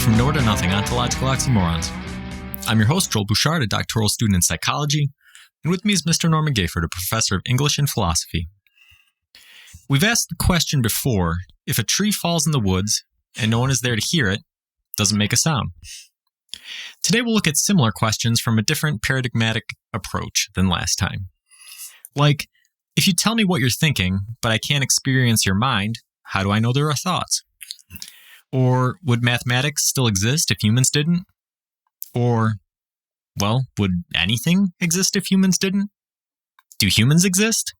From Nowhere to Nothing, Ontological Oxymorons. I'm your host, Joel Bouchard, a doctoral student in psychology, and with me is Mr. Norman Gayford, a professor of English and philosophy. We've asked the question before, if a tree falls in the woods and no one is there to hear it, does it make a sound? Today we'll look at similar questions from a different paradigmatic approach than last time. Like, if you tell me what you're thinking, but I can't experience your mind, how do I know there are thoughts? Or would mathematics still exist if humans didn't? Or, well, would anything exist if humans didn't? Do humans exist?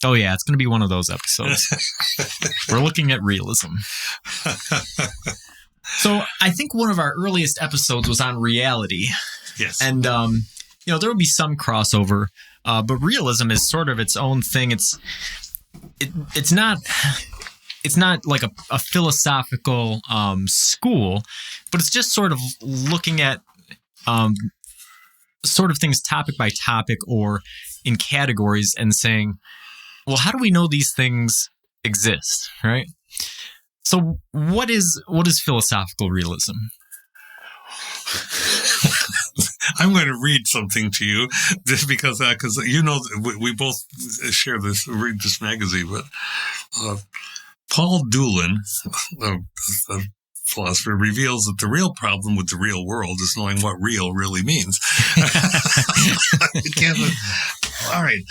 Oh yeah, it's going to be one of those episodes. We're looking at realism. So I think one of our earliest episodes was on reality. Yes. And, there will be some crossover, but realism is sort of its own thing. It's not like a philosophical school, but it's just sort of looking at sort of things topic by topic or in categories and saying, well, how do we know these things exist, right? So what is philosophical realism? I'm going to read something to you just because we both read this magazine, but Paul Doolin, a philosopher, reveals that the real problem with the real world is knowing what real really means. All right.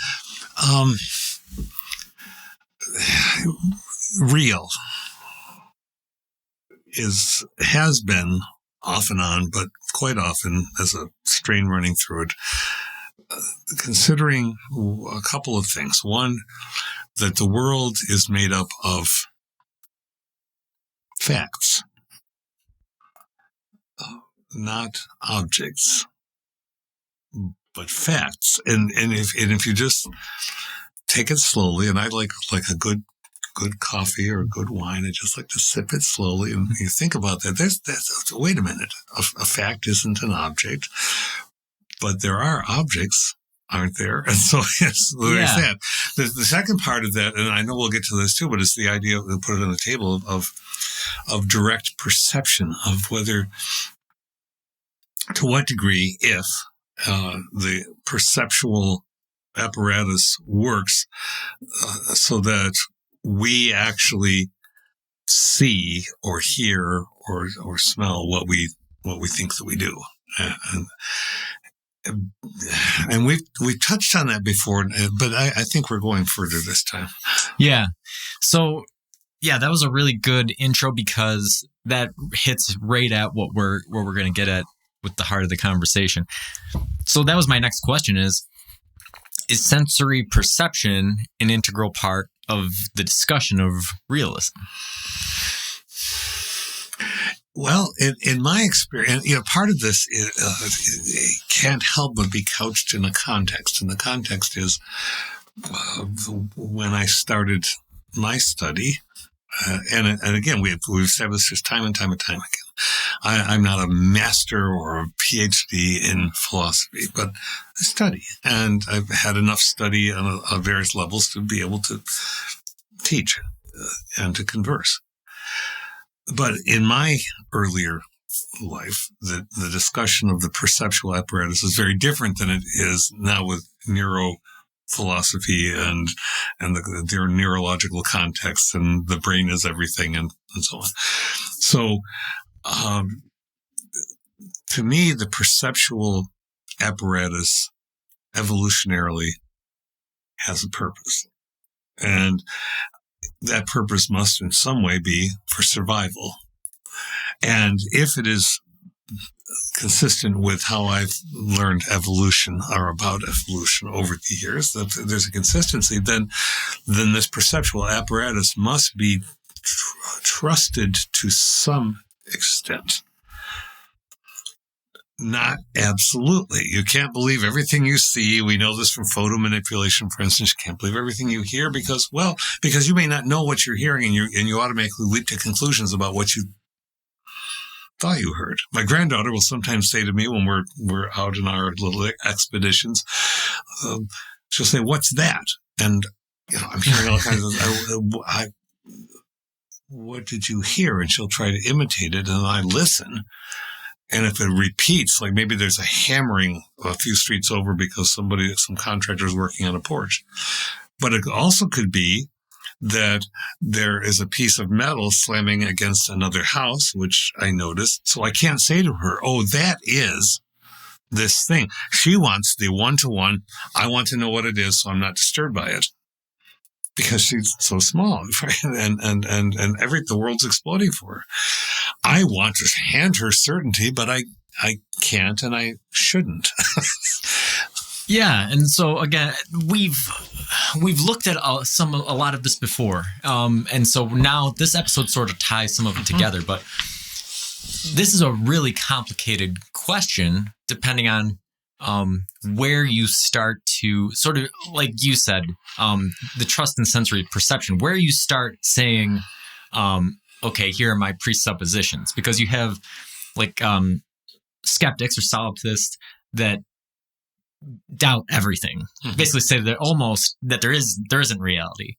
Real has been off and on, but quite often as a strain running through it, considering a couple of things. One, that the world is made up of facts, not objects, but facts. And if you just take it slowly, and I like a good coffee or a good wine, I just like to sip it slowly, and you think about that. Wait a minute, a fact isn't an object, but there are objects, aren't there? And so yes, there's that. The second part of that, and I know we'll get to this too, but it's the idea, we'll put it on the table, of direct perception, of whether, to what degree, if the perceptual apparatus works so that we actually see or hear or smell what we think that we do. And we've touched on that before, but I think we're going further this time. Yeah. So, yeah, that was a really good intro because that hits right at what we're going to get at with the heart of the conversation. So that was my next question is sensory perception an integral part of the discussion of realism? Well, in my experience, part of this is, can't help but be couched in a context. And the context is when I started my study, and again, we've established this time and time again. I'm not a master or a PhD in philosophy, but I study. And I've had enough study on various levels to be able to teach and to converse. But in my earlier life, the discussion of the perceptual apparatus is very different than it is now with neurophilosophy and their neurological context and the brain is everything and so on. So, to me, the perceptual apparatus evolutionarily has a purpose. And that purpose must in some way be for survival. And if it is consistent with how I've learned evolution or about evolution over the years, that there's a consistency, then this perceptual apparatus must be trusted to some extent. Not absolutely. You can't believe everything you see. We know this from photo manipulation, for instance. You can't believe everything you hear because you may not know what you're hearing and you automatically leap to conclusions about what you thought you heard. My granddaughter will sometimes say to me when we're out in our little expeditions, she'll say, "What's that?" And I'm hearing all kinds of what did you hear? And she'll try to imitate it, and I listen. And if it repeats, like maybe there's a hammering a few streets over because some contractor is working on a porch. But it also could be that there is a piece of metal slamming against another house, which I noticed. So I can't say to her, oh, that is this thing. She wants the one-to-one. I want to know what it is so I'm not disturbed by it. Because she's so small, right? And the world's exploding for her. I want to hand her certainty, but I can't and I shouldn't. Yeah, and so again, we've looked at a lot of this before, and so now this episode sort of ties some of it together. But this is a really complicated question, depending on where you start to sort of, like you said, the trust and sensory perception, where you start saying, okay, here are my presuppositions, because you have like skeptics or solipsists that doubt everything, basically say that there isn't reality.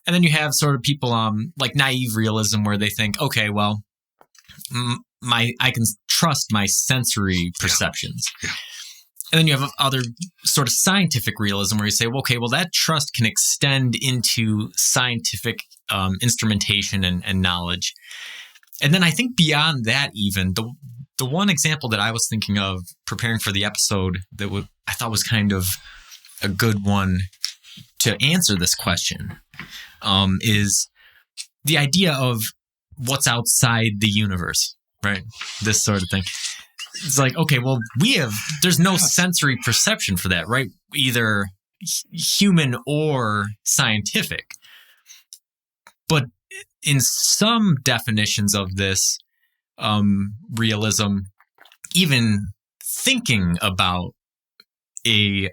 And then you have sort of people like naive realism, where they think, okay, well, I can trust my sensory perceptions. Yeah. And then you have other sort of scientific realism, where you say, well, okay, well, that trust can extend into scientific instrumentation and knowledge. And then I think beyond that, even the one example that I was thinking of preparing for the episode that I thought was kind of a good one to answer this question is the idea of what's outside the universe, right? This sort of thing. It's like, okay, well, there's no sensory perception for that, right? Either human or scientific. But in some definitions of this realism, even thinking about a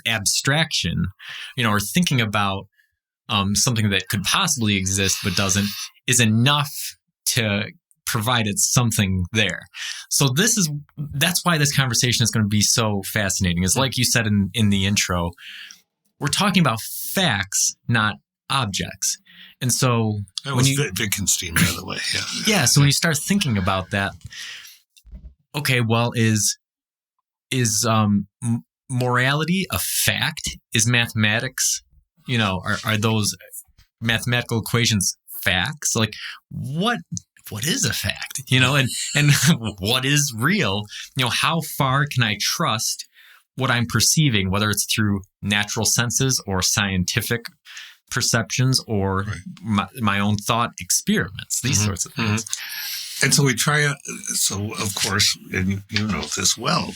abstraction, or thinking about something that could possibly exist but doesn't, is enough to provided something there. So that's why this conversation is going to be so fascinating. Is like you said in the intro, we're talking about facts, not objects. And so that was Wittgenstein, by the way. Yeah. So when you start thinking about that, okay, well, is morality a fact? Is mathematics, are those mathematical equations facts? Like what is a fact, and what is real? How far can I trust what I'm perceiving, whether it's through natural senses or scientific perceptions or my own thought experiments, these sorts of things. And so we try, of course, and you know this well,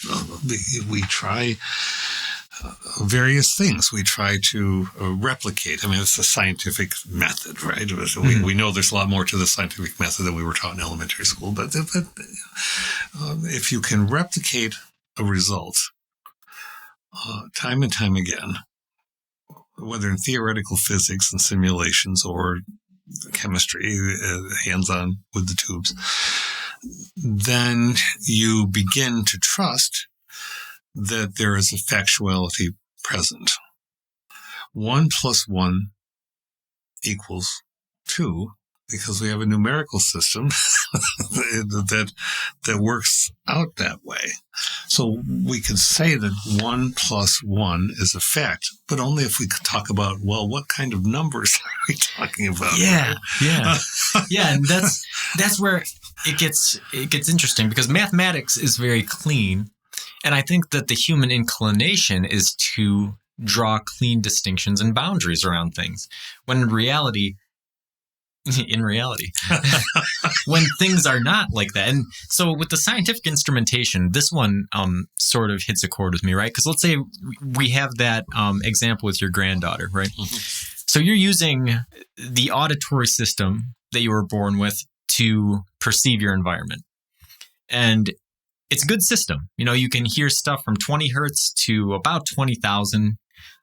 we try various things. We try to replicate. I mean, it's a scientific method, right? We know there's a lot more to the scientific method than we were taught in elementary school. But if you can replicate a result time and time again, whether in theoretical physics and simulations or chemistry, hands-on with the tubes, then you begin to trust that there is a factuality present. 1 + 1 = 2, because we have a numerical system that works out that way. So we could say that 1 + 1 is a fact, but only if we could talk about, well, what kind of numbers are we talking about? Yeah, right? Yeah, and that's where it gets interesting, because mathematics is very clean. And I think that the human inclination is to draw clean distinctions and boundaries around things. When in reality, when things are not like that. And so with the scientific instrumentation, this one sort of hits a chord with me, right? Because let's say we have that example with your granddaughter, right? So you're using the auditory system that you were born with to perceive your environment. And it's a good system. You can hear stuff from 20 hertz to about 20,000,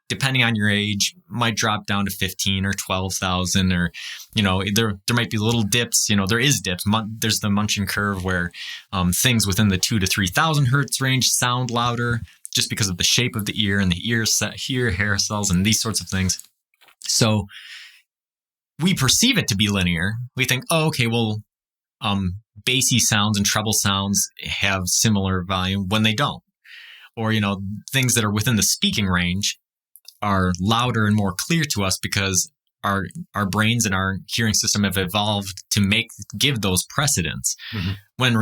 depending on your age. Might drop down to 15 or 12,000, or, there might be little dips. There is dips. There's the Munchkin curve where things within the 2,000 to 3,000 hertz range sound louder just because of the shape of the ear and the hair cells and these sorts of things. So we perceive it to be linear. We think, oh, okay, well, bassy sounds and treble sounds have similar volume when they don't. Or, things that are within the speaking range are louder and more clear to us because our brains and our hearing system have evolved to give those precedents. Mm-hmm. When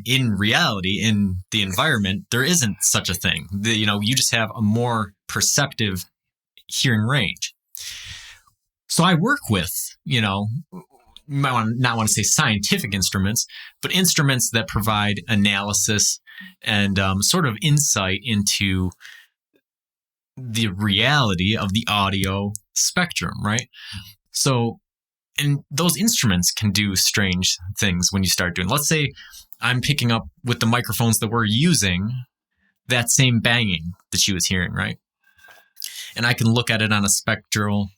in reality, in the environment, there isn't such a thing. You just have a more perceptive hearing range. So I work with, you might not want to say scientific instruments, but instruments that provide analysis and sort of insight into the reality of the audio spectrum, right? So, and those instruments can do strange things when you start doing. Let's say I'm picking up with the microphones that we're using that same banging that she was hearing, right? And I can look at it on a spectral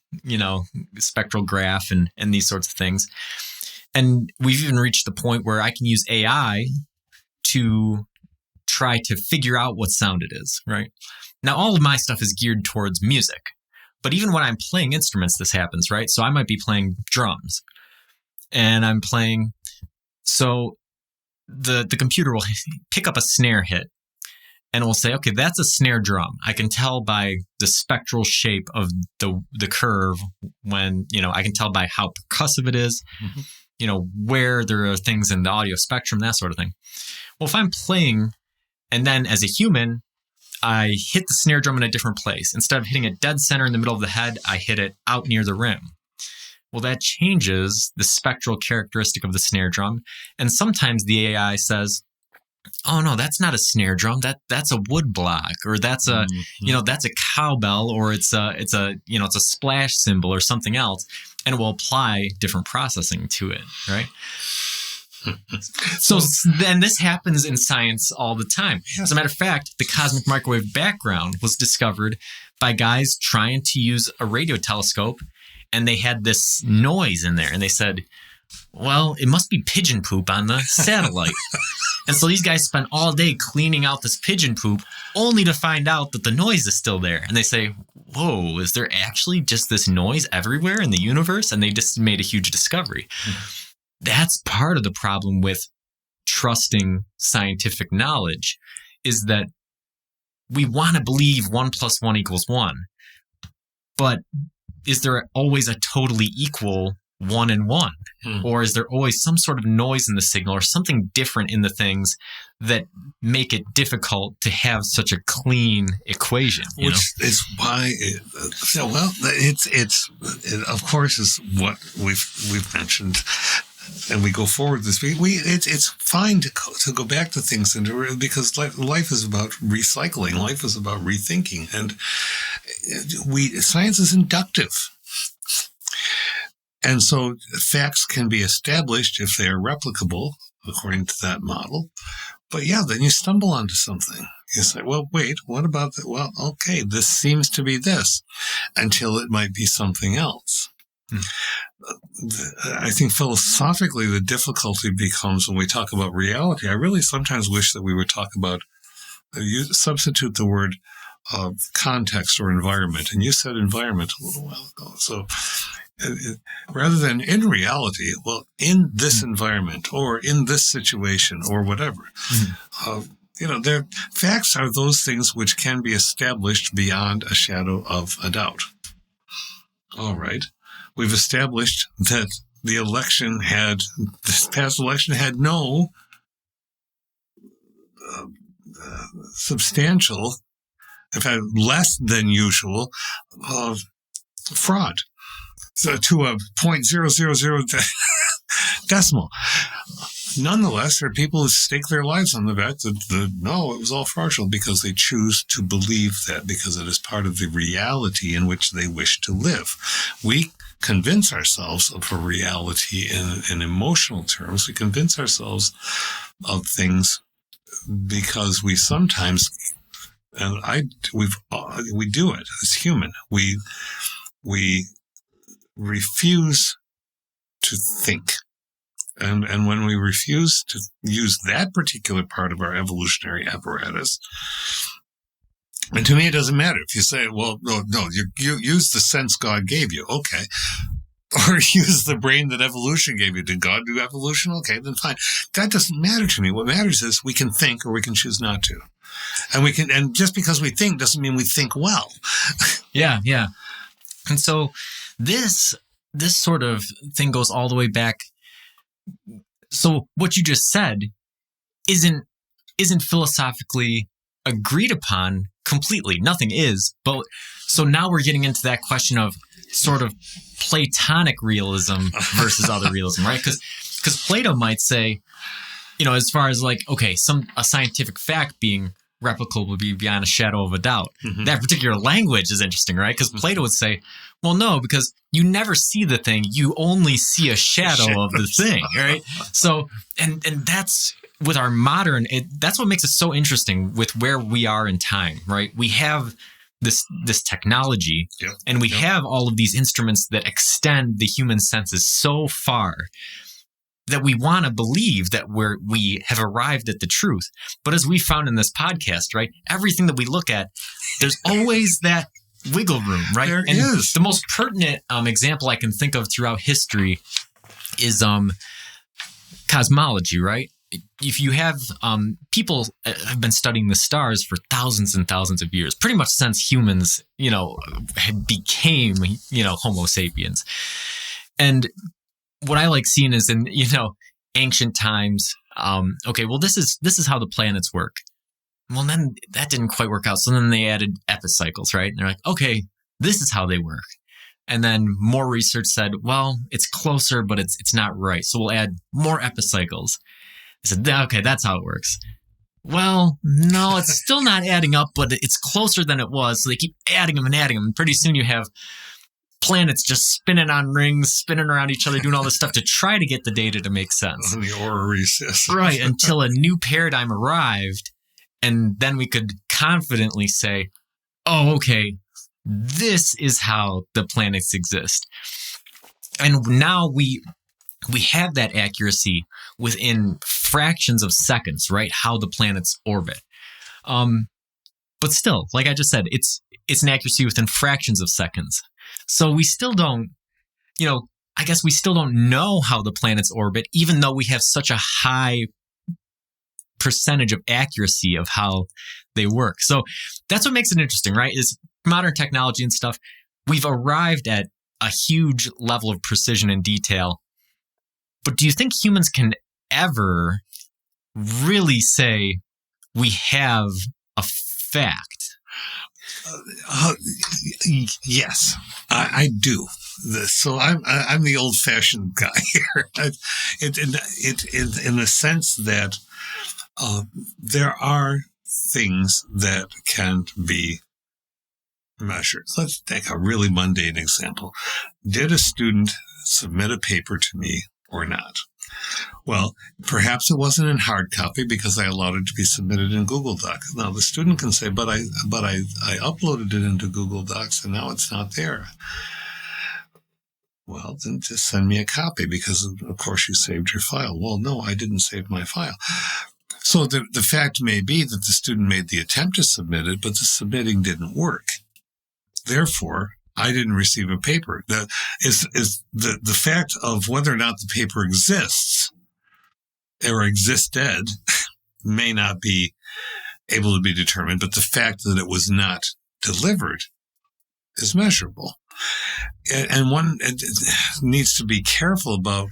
graph and these sorts of things. And we've even reached the point where I can use AI to try to figure out what sound it is, right? Now, all of my stuff is geared towards music, but even when I'm playing instruments, this happens, right? So I might be playing drums and I'm playing, so the computer will pick up a snare hit and it will say, okay, that's a snare drum. I can tell by the spectral shape of the curve when, I can tell by how percussive it is, where there are things in the audio spectrum, that sort of thing. Well, if I'm playing and then as a human, I hit the snare drum in a different place. Instead of hitting it dead center in the middle of the head, I hit it out near the rim. Well, that changes the spectral characteristic of the snare drum. And sometimes the AI says, oh no, that's not a snare drum. That's a wood block, or that's a, that's a cowbell, or it's a splash cymbal or something else. And it will apply different processing to it, right? So then this happens in science all the time. As a matter of fact, the cosmic microwave background was discovered by guys trying to use a radio telescope, and they had this noise in there, and they said, well, it must be pigeon poop on the satellite. And so these guys spent all day cleaning out this pigeon poop only to find out that the noise is still there. And they say, whoa, is there actually just this noise everywhere in the universe? And they just made a huge discovery. Mm-hmm. That's part of the problem with trusting scientific knowledge, is that we want to believe 1 + 1 = 1. But is there always a totally equal 1 and 1? Or is there always some sort of noise in the signal or something different in the things that make it difficult to have such a clean equation? Which is why, it of course is what we've mentioned. And we go forward this week. It's fine to go back to things because life is about recycling. Life is about rethinking, and science is inductive, and so facts can be established if they are replicable according to that model. But then you stumble onto something. You say, well, wait, what about that? Well, okay, this seems to be this, until it might be something else. I think philosophically the difficulty becomes when we talk about reality. I really sometimes wish that we would talk about, substitute the word context or environment. And you said environment a little while ago. So rather than in reality, well, in this environment or in this situation or whatever, facts are those things which can be established beyond a shadow of a doubt. All right. We've established that this past election had no substantial, in fact, less than usual, fraud. So to a 0.000 decimal. Nonetheless, there are people who stake their lives on the fact that no, it was all fraudulent, because they choose to believe that, because it is part of the reality in which they wish to live. We convince ourselves of a reality in emotional terms. We convince ourselves of things because we sometimes, and we do it as human. We refuse to think. And when we refuse to use that particular part of our evolutionary apparatus, and to me, it doesn't matter if you say, well, no, you use the sense God gave you. Okay. or use the brain that evolution gave you. Did God do evolution? Okay, then fine. That doesn't matter to me. What matters is we can think or we can choose not to. And just because we think doesn't mean we think well. Yeah. And so this sort of thing goes all the way back. So what you just said isn't philosophically agreed upon completely. Nothing is. But so now we're getting into that question of sort of Platonic realism versus other realism, right? Because Plato might say, as far as like, okay, a scientific fact being replicable would be beyond a shadow of a doubt. Mm-hmm. That particular language is interesting, right? Because Plato would say, well, no, because you never see the thing, you only see a shadow of the thing, right? So, and that's with our modern, that's what makes it so interesting with where we are in time, right? We have this technology, and we have all of these instruments that extend the human senses so far that we want to believe that we have arrived at the truth. But as we found in this podcast, right, everything that we look at, there's always that wiggle room, right? There is. The most pertinent example I can think of throughout history is cosmology, right? If you have people have been studying the stars for thousands and thousands of years, pretty much since humans, became, Homo sapiens. And what I like seeing is in, ancient times, okay, well, this is how the planets work. Well, then that didn't quite work out. So then they added epicycles, right? And they're like, okay, this is how they work. And then more research said, well, it's closer, but it's not right. So we'll add more epicycles. I said, okay, that's how it works. Well, no, it's still not adding up, but it's closer than it was. So they keep adding them. And pretty soon you have planets just spinning on rings, spinning around each other, doing all this stuff to try to get the data to make sense. The orreries, yes. Right, until a new paradigm arrived. And then we could confidently say, oh, okay, this is how the planets exist. And now we have that accuracy within fractions of seconds, right? How the planets orbit. But still, like I just said, it's an accuracy within fractions of seconds. So we still don't, I guess we still don't know how the planets orbit, even though we have such a high percentage of accuracy of how they work. So that's what makes it interesting, right? Is modern technology and stuff, we've arrived at a huge level of precision and detail. But do you think humans can ever really say we have a fact? Yes, I do. So I'm the old-fashioned guy here. In the sense that there are things that can't be measured. Let's take a really mundane example. Did a student submit a paper to me or not? Well, perhaps it wasn't in hard copy because I allowed it to be submitted in Google Docs. Now the student can say, but I uploaded it into Google Docs and now it's not there. Well, then just send me a copy because of course you saved your file. Well, no, I didn't save my file. So the fact may be that the student made the attempt to submit it, but the submitting didn't work. Therefore, I didn't receive a paper. That is the fact of whether or not the paper exists or existed may not be able to be determined, but the fact that it was not delivered is measurable. And one needs to be careful about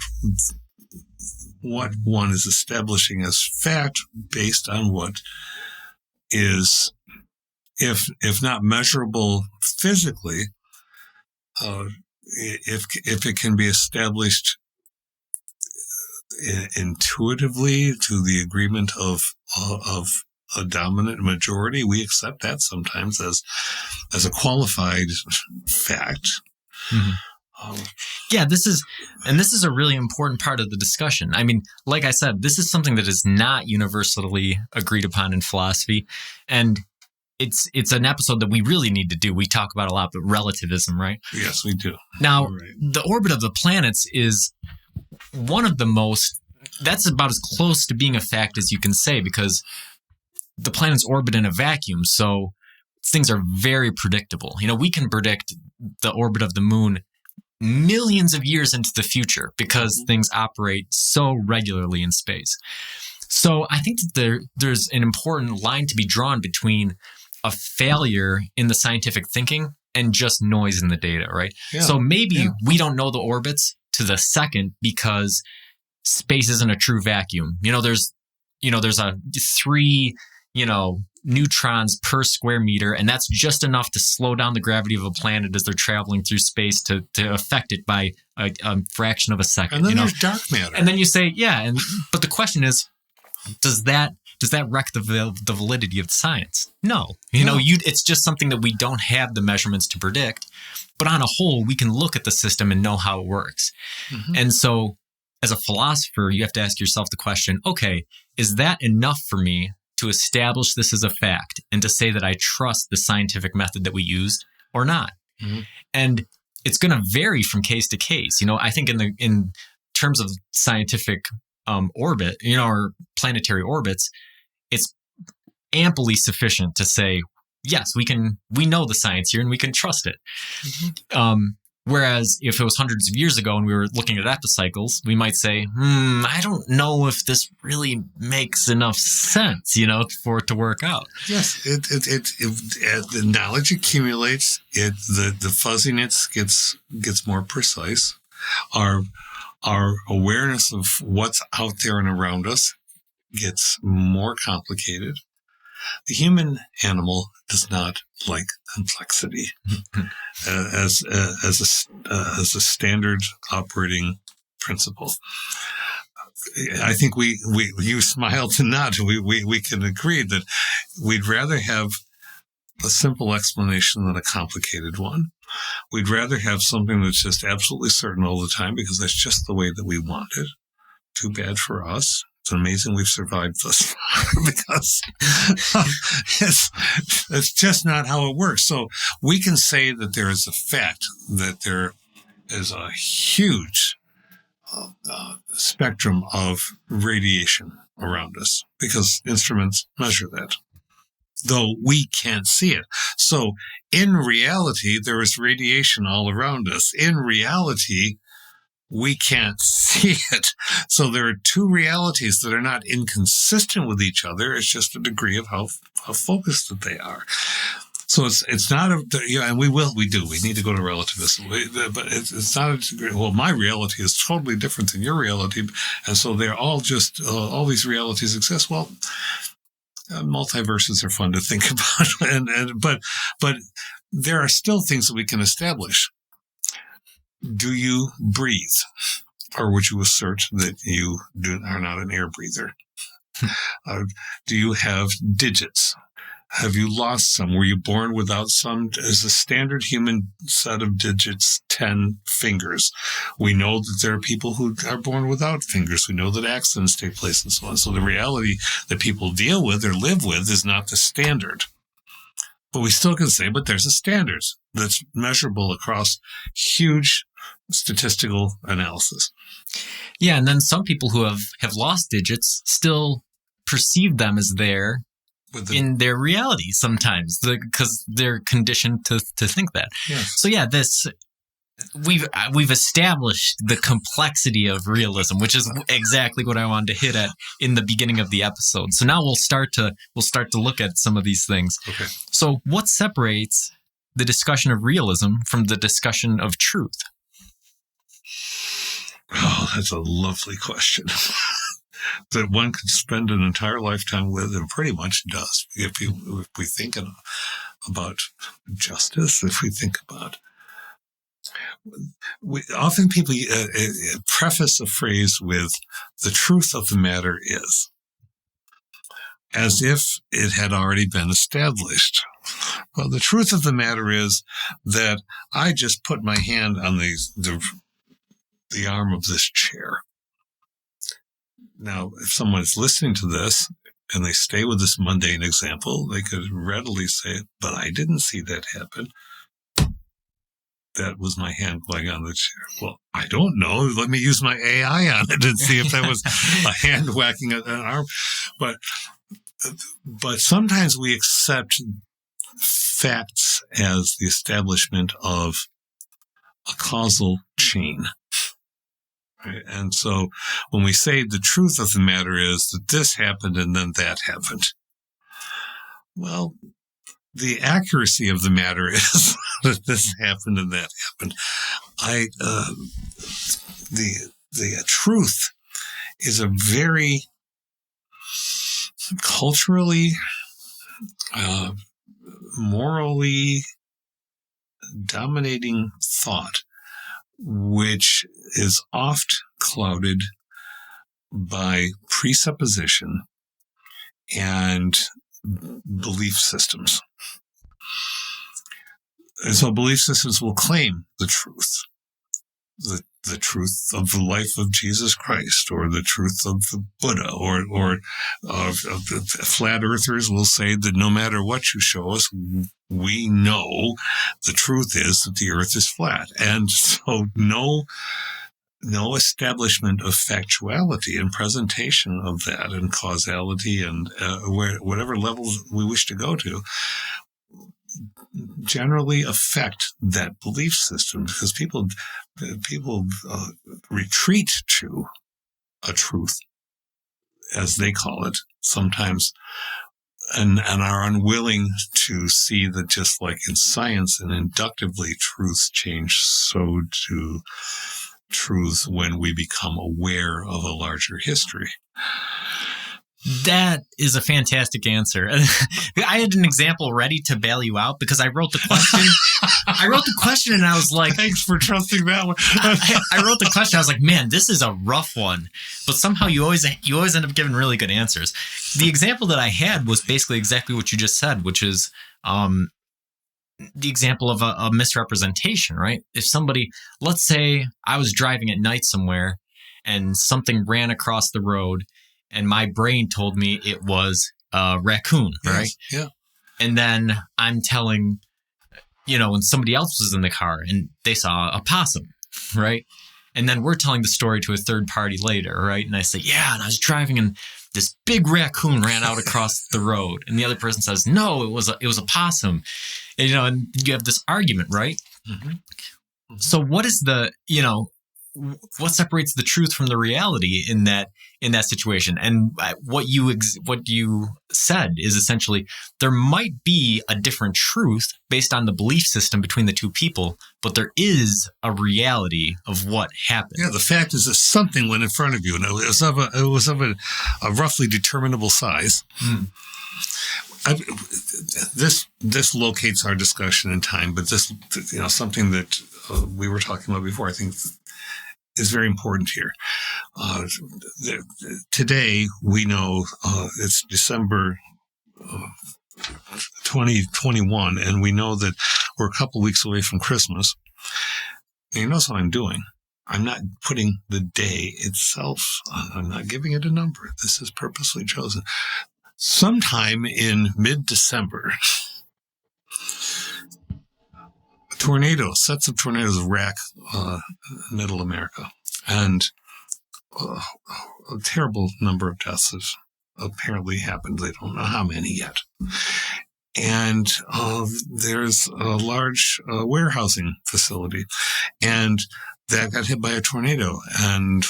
what one is establishing as fact based on what is, if not measurable physically, if it can be established intuitively to the agreement of a dominant majority, we accept that sometimes as a qualified fact. Mm-hmm. Yeah, this is a really important part of the discussion. I mean, like I said, this is something that is not universally agreed upon in philosophy, and it's an episode that we really need to do. We talk about a lot, but relativism, right? Yes, we do. Now, right. The orbit of the planets is one of the most. That's about as close to being a fact as you can say, because the planets orbit in a vacuum, so things are very predictable. We can predict the orbit of the moon millions of years into the future because things operate so regularly in space. So I think that there's an important line to be drawn between a failure in the scientific thinking and just noise in the data, right? Yeah. So maybe we don't know the orbits to the second because space isn't a true vacuum. There's a 3, neutrons per square meter, and that's just enough to slow down the gravity of a planet as they're traveling through space to affect it by a fraction of a second. And then there's dark matter. And then you say, but the question is, does that wreck the validity of science? No. It's just something that we don't have the measurements to predict. But on a whole, we can look at the system and know how it works. Mm-hmm. And so as a philosopher, you have to ask yourself the question, okay, is that enough for me to establish this as a fact and to say that I trust the scientific method that we used or not? Mm-hmm. And it's going to vary from case to case. I think in terms of scientific orbit, or planetary orbits, it's amply sufficient to say, yes, we know the science here and we can trust it. Mm-hmm. Whereas if it was hundreds of years ago and we were looking at epicycles, we might say, I don't know if this really makes enough sense, for it to work out. Yes, the knowledge accumulates. The fuzziness gets more precise. Our awareness of what's out there and around us gets more complicated. The human animal does not like complexity as a standard operating principle. I think you smile to nod. We can agree that we'd rather have a simple explanation than a complicated one. We'd rather have something that's just absolutely certain all the time because that's just the way that we want it. Too bad for us. It's amazing we've survived this because it's just not how it works. So we can say that there is a fact that there is a huge spectrum of radiation around us because instruments measure that, though we can't see it. So in reality, there is radiation all around us. In reality, we can't see it. So there are two realities that are not inconsistent with each other. It's just a degree of how focused that they are. So it's not and we need to go to relativism, but it's not a degree. Well, my reality is totally different than your reality. And so they're all just, all these realities exist. Well, multiverses are fun to think about. But there are still things that we can establish. Do you breathe? Or would you assert that you are not an air breather? Do you have digits? Have you lost some? Were you born without some? Is the standard human set of digits 10 fingers? We know that there are people who are born without fingers. We know that accidents take place and so on. So the reality that people deal with or live with is not the standard. But we still can say, but there's a standard that's measurable across huge statistical analysis. Yeah, and then some people who have lost digits still perceive them as there in their reality sometimes because they're conditioned to think that. Yes. So yeah, we've established the complexity of realism, which is exactly what I wanted to hit at in the beginning of the episode. So now we'll start to look at some of these things. Okay. So what separates the discussion of realism from the discussion of truth? Oh, that's a lovely question that one could spend an entire lifetime with, and pretty much does. If we think about justice, if we think about often people preface a phrase with "the truth of the matter is," as if it had already been established. Well, the truth of the matter is that I just put my hand on the arm of this chair. Now, if someone is listening to this and they stay with this mundane example, they could readily say, but I didn't see that happen. That was my hand going on the chair. Well, I don't know. Let me use my AI on it and see if that was a hand whacking an arm. But sometimes we accept facts as the establishment of a causal chain. Right? And so when we say the truth of the matter is that this happened and then that happened, well, the accuracy of the matter is that this happened and that happened. The truth is a very culturally, morally dominating thought, which is oft clouded by presupposition and belief systems. And so belief systems will claim the truth. The truth of the life of Jesus Christ, or the truth of the Buddha, or the flat earthers will say that no matter what you show us, we know the truth is that the earth is flat. And so no establishment of factuality and presentation of that and causality and whatever levels we wish to go to generally affect that belief system, because people retreat to a truth, as they call it sometimes, and are unwilling to see that just like in science and inductively truths change, so do truths when we become aware of a larger history. That is a fantastic answer. I had an example ready to bail you out because I wrote the question. And I was like, thanks for trusting that one. I wrote the question. I was like, man, this is a rough one. But somehow you always end up giving really good answers. The example that I had was basically exactly what you just said, which is the example of a misrepresentation, right? If somebody, let's say I was driving at night somewhere and something ran across the road, and my brain told me it was a raccoon, right? Yes, yeah. And then I'm telling, when somebody else was in the car and they saw a possum, right? And then we're telling the story to a third party later, right? And I say, yeah, and I was driving and this big raccoon ran out across the road. And the other person says, no, it was a possum. And, and you have this argument, right? Mm-hmm. Mm-hmm. So what is what separates the truth from the reality in that situation? And what you said is essentially there might be a different truth based on the belief system between the two people, but there is a reality of what happened. Yeah, the fact is that something went in front of you, and it was of a roughly determinable size. Mm. This locates our discussion in time, but this, something that we were talking about before, I think is very important here. Today, we know it's December 2021, and we know that we're a couple weeks away from Christmas. And you notice what I'm doing. I'm not putting the day itself on. I'm not giving it a number. This is purposely chosen. Sometime in mid-December, sets of tornadoes rack middle America, and a terrible number of deaths have apparently happened. They don't know how many yet. And there's a large warehousing facility, and that got hit by a tornado, and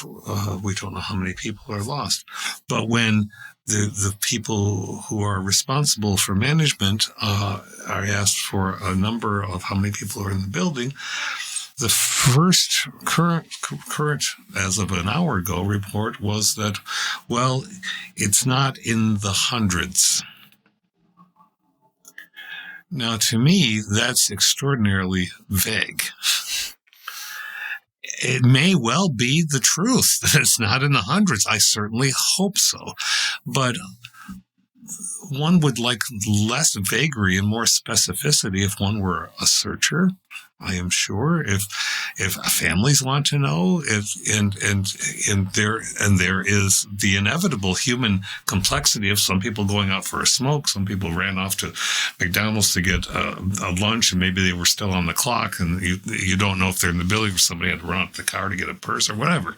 we don't know how many people are lost. But when the people who are responsible for management are asked for a number of how many people are in the building, the first current, as of an hour ago, report was that, well, it's not in the hundreds. Now, to me, that's extraordinarily vague. It may well be the truth that it's not in the hundreds. I certainly hope so. But one would like less vagary and more specificity if one were a searcher, I am sure. If families want to know, and there is the inevitable human complexity of some people going out for a smoke, some people ran off to McDonald's to get a lunch, and maybe they were still on the clock, and you don't know if they're in the building, or somebody had to run up the car to get a purse or whatever.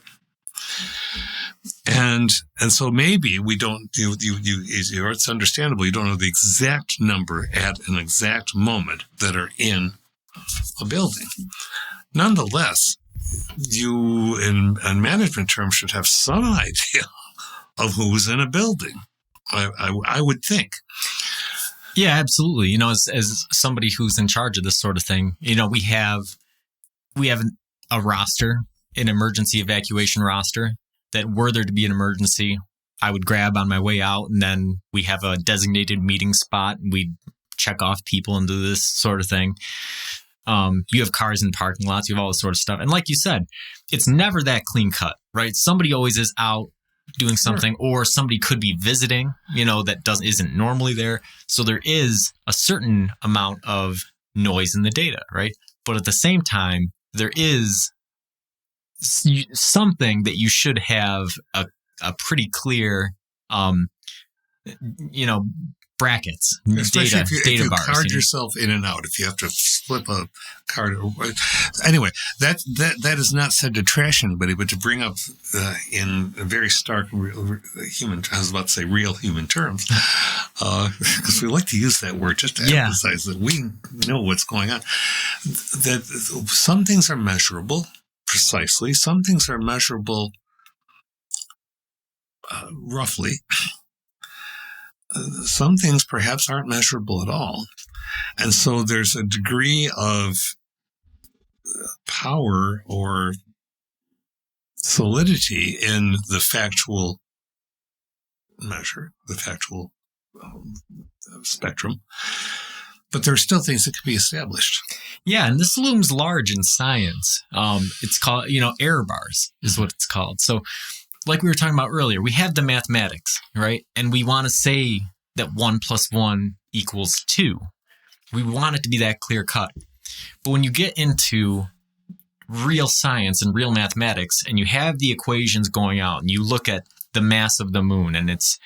And so maybe we don't, it's understandable, you don't know the exact number at an exact moment that are in a building. Nonetheless, you, in management terms, should have some idea of who's in a building. I would think. Yeah, absolutely. As somebody who's in charge of this sort of thing, we have a roster, an emergency evacuation roster, that were there to be an emergency, I would grab on my way out, and then we have a designated meeting spot, and we check off people and do this sort of thing. You have cars in parking lots, you have all this sort of stuff. And like you said, it's never that clean cut, right? Somebody always is out doing something, or somebody could be visiting, that isn't normally there. So there is a certain amount of noise in the data, right? But at the same time, there is something that you should have a pretty clear, brackets, especially if you bars, card yourself in and out, if you have to flip a card. Anyway, that is not said to trash anybody, but to bring up in a very stark human, I was about to say real human terms, because we like to use that word just to emphasize that we know what's going on. That some things are measurable precisely, some things are measurable roughly. Some things perhaps aren't measurable at all. And so there's a degree of power or solidity in the factual measure, the factual spectrum. But there are still things that can be established. Yeah, and this looms large in science. It's called, error bars is what it's called. So like we were talking about earlier, we have the mathematics, right? And we want to say that 1 + 1 = 2. We want it to be that clear cut. But when you get into real science and real mathematics, and you have the equations going out, and you look at the mass of the moon and its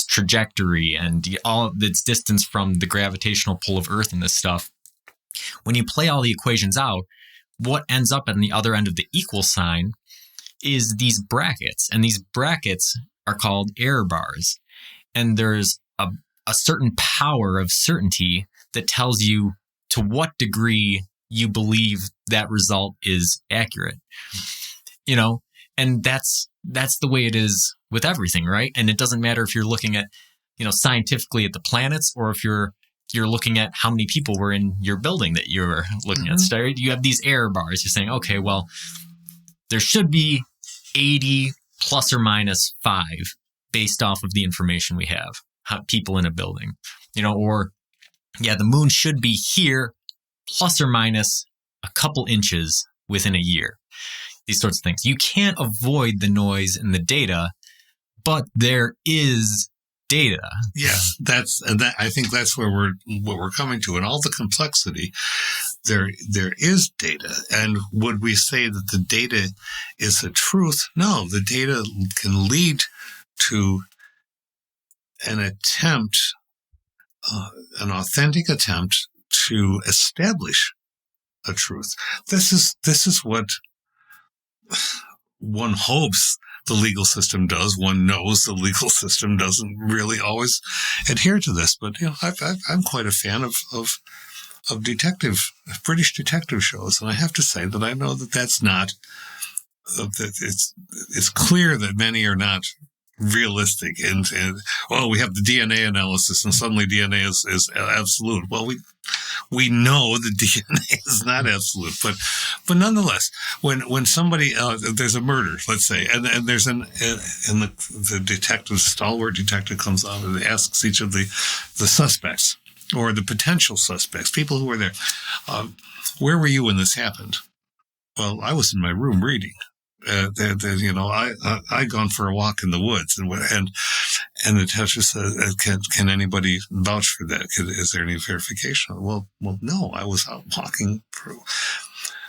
trajectory and all of its distance from the gravitational pull of Earth and this stuff, when you play all the equations out, what ends up on the other end of the equal sign is these brackets, and these brackets are called error bars. And there's a certain power of certainty that tells you to what degree you believe that result is accurate. And that's the way it is with everything, right? And it doesn't matter if you're looking at, scientifically at the planets, or if you're looking at how many people were in your building that you're looking at. So you have these error bars. You're saying, okay, well, there should be 80 ± 5 based off of the information we have, people in a building, or the moon should be here ± a couple inches within a year. These sorts of things. You can't avoid the noise in the data, but there is data. Yeah, I think that's what we're coming to, and all the complexity. There is data, and would we say that the data is the truth? No, the data can lead to an attempt, an authentic attempt to establish a truth. This is what one hopes the legal system does. One knows the legal system doesn't really always adhere to this, but I'm quite a fan of British detective shows, and I have to say that I know that that's not. It's clear that many are not realistic, and we have the DNA analysis, and suddenly DNA is absolute. Well, we know that DNA is not absolute, but nonetheless, when somebody there's a murder, let's say, and there's and the detective, stalwart detective, comes out and asks each of the suspects or the potential suspects, people who were there, where were you when this happened? Well, I was in my room reading. I'd gone for a walk in the woods, and the detective says, "Can anybody vouch for that? Is there any verification?" Well, no, I was out walking through.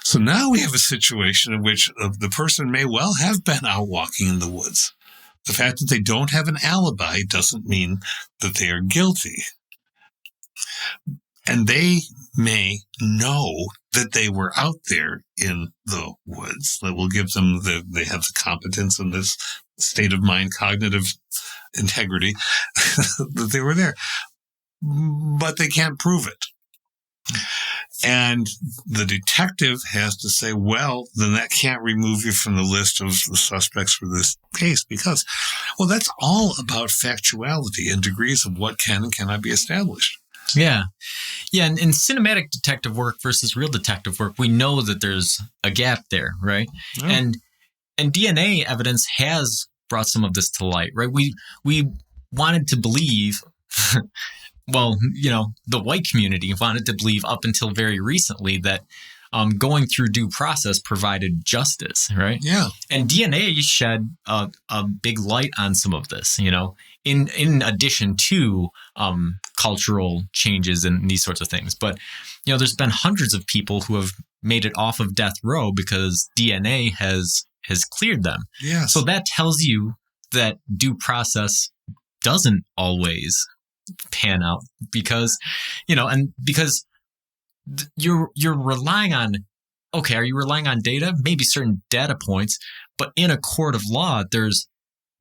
So now we have a situation in which the person may well have been out walking in the woods. The fact that they don't have an alibi doesn't mean that they are guilty. And they may know that they were out there in the woods. That will give them they have the competence and this state of mind, cognitive integrity, that they were there. But they can't prove it. And the detective has to say, well, then that can't remove you from the list of the suspects for this case because, well, that's all about factuality and degrees of what can and cannot be established. Yeah. Yeah. And in cinematic detective work versus real detective work, we know that there's a gap there, right? Yeah. And DNA evidence has brought some of this to light, right? We wanted to believe, well, the white community wanted to believe up until very recently that going through due process provided justice, right? Yeah. And DNA shed a big light on some of this, in addition to cultural changes and these sorts of things. But, there's been hundreds of people who have made it off of death row because DNA has cleared them. Yes. So that tells you that due process doesn't always pan out because, because you're relying on, okay, are you relying on data? Maybe certain data points, but in a court of law, there's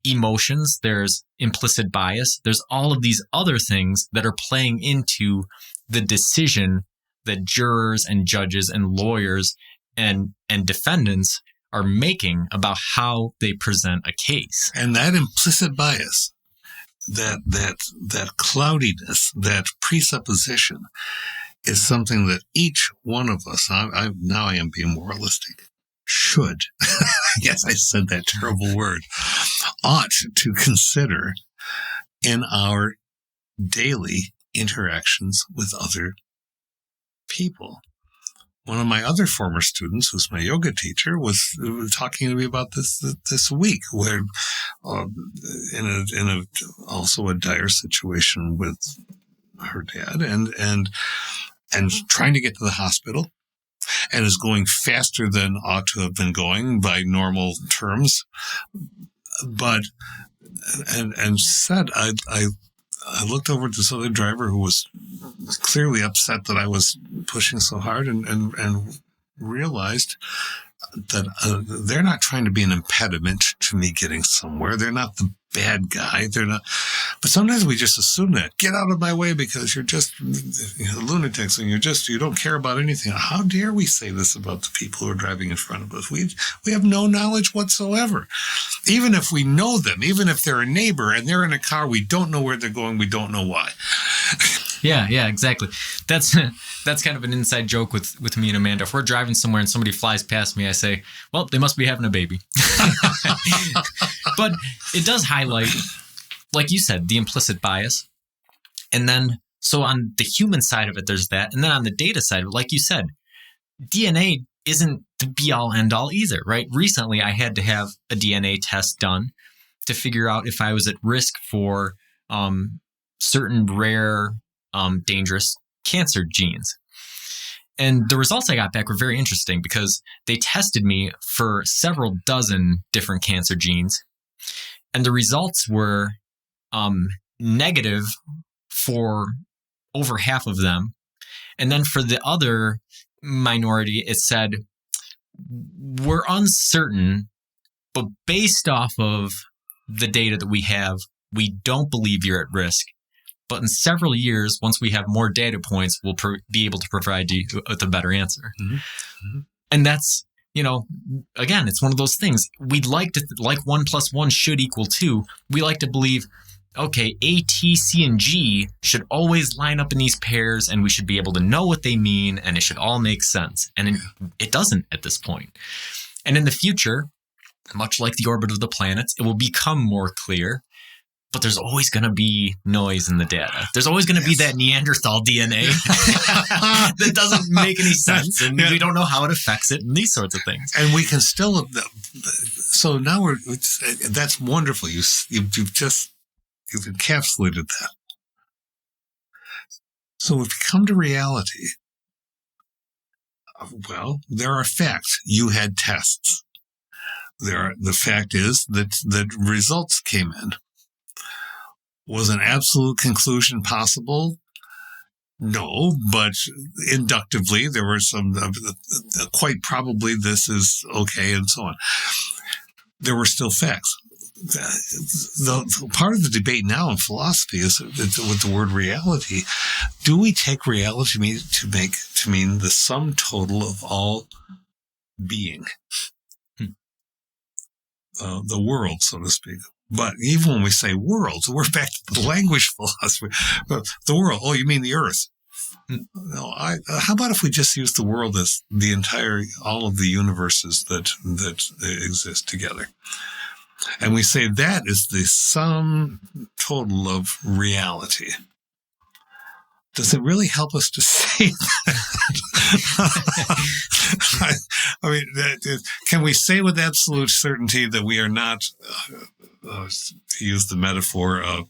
emotions, there's implicit bias, there's all of these other things that are playing into the decision that jurors and judges and lawyers and defendants are making about how they present a case. And that implicit bias, that cloudiness, that presupposition is something that each one of us, now I am being moralistic, should, yes, I said that terrible word, ought to consider in our daily interactions with other people. One of my other former students, who's my yoga teacher, was talking to me about this week, where in a also a dire situation with her dad, and trying to get to the hospital, and is going faster than ought to have been going by normal terms, but and said I looked over at this other driver who was clearly upset that I was pushing so hard and realized that they're not trying to be an impediment to me getting somewhere. They're not the bad guy. They're not. But sometimes we just assume that. Get out of my way because you're just lunatics and you don't care about anything. How dare we say this about the people who are driving in front of us? We have no knowledge whatsoever. Even if we know them, even if they're a neighbor and they're in a car, we don't know where they're going. We don't know why. Yeah, exactly. That's kind of an inside joke with me and Amanda. If we're driving somewhere and somebody flies past me, I say, well, they must be having a baby. But it does highlight, like you said, the implicit bias. And then, so on the human side of it, there's that. And then on the data side, like you said, DNA isn't the be-all, end-all either, right? Recently, I had to have a DNA test done to figure out if I was at risk for certain rare, dangerous cancer genes. And the results I got back were very interesting because they tested me for several dozen different cancer genes. And the results were negative for over half of them. And then for the other minority, it said, we're uncertain, but based off of the data that we have, we don't believe you're at risk. But in several years, once we have more data points, we'll be able to provide you with a better answer. Mm-hmm. Mm-hmm. And that's, again, it's one of those things. We'd like to, like 1 + 1 should equal 2. We like to believe, okay, A, T, C, and G should always line up in these pairs, and we should be able to know what they mean, and it should all make sense. And it doesn't at this point. And in the future, much like the orbit of the planets, it will become more clear. But there's always going to be noise in the data. There's always going to be that Neanderthal DNA that doesn't make any sense, and we don't know how it affects it, and these sorts of things. And we can still. So now that's wonderful. You've encapsulated that. So if you come to reality, well, there are facts. You had tests. The fact is that the results came in. Was an absolute conclusion possible? No, but inductively, there were some, quite probably this is okay, and so on. There were still facts. the part of the debate now in philosophy is with the word reality. Do we take reality to mean the sum total of all being, the world, so to speak? But even when we say world, we're back to the language philosophy. But the world, oh, you mean the earth? No, how about if we just use the world as all of the universes that exist together? And we say that is the sum total of reality. Does it really help us to say that? I mean, can we say with absolute certainty that we are not, to use the metaphor of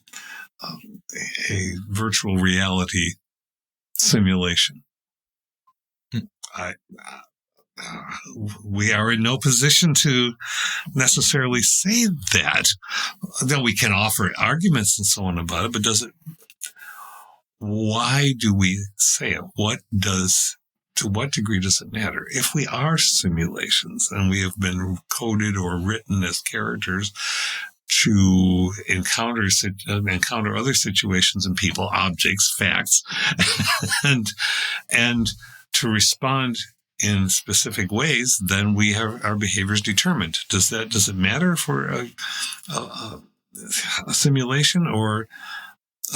a virtual reality simulation? We are in no position to necessarily say that. Then we can offer arguments and so on about it, but why do we say it? To what degree does it matter? If we are simulations and we have been coded or written as characters to encounter other situations and people, objects, facts, and to respond in specific ways, then we have our behaviors determined. Does it matter for a simulation or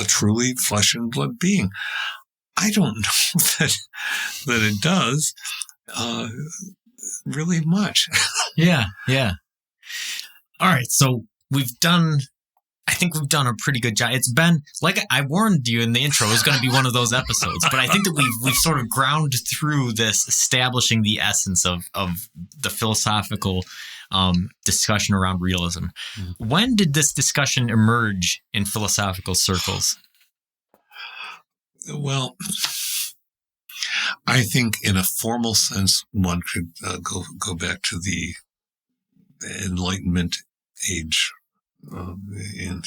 a truly flesh and blood being? I don't know that it does really much. Yeah. All right, so I think we've done a pretty good job. It's been, like I warned you in the intro, it was going to be one of those episodes, but I think that we've sort of ground through this, establishing the essence of the philosophical discussion around realism. Mm-hmm. When did this discussion emerge in philosophical circles? Well, I think in a formal sense, one could go back to the Enlightenment age. And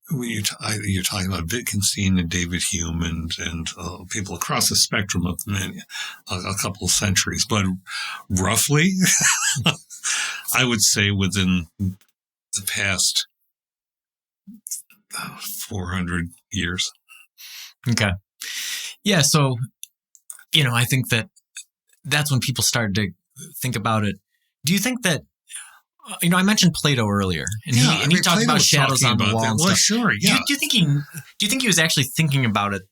when you're talking about Wittgenstein and David Hume and people across the spectrum of a couple of centuries, but roughly, I would say within the past 400 years. Okay. Yeah. So, I think that's when people started to think about it. Do you think that, I mentioned Plato earlier, and he talked Plato about shadows on the wall and stuff. Well, sure, yeah. Do you think he was actually thinking about it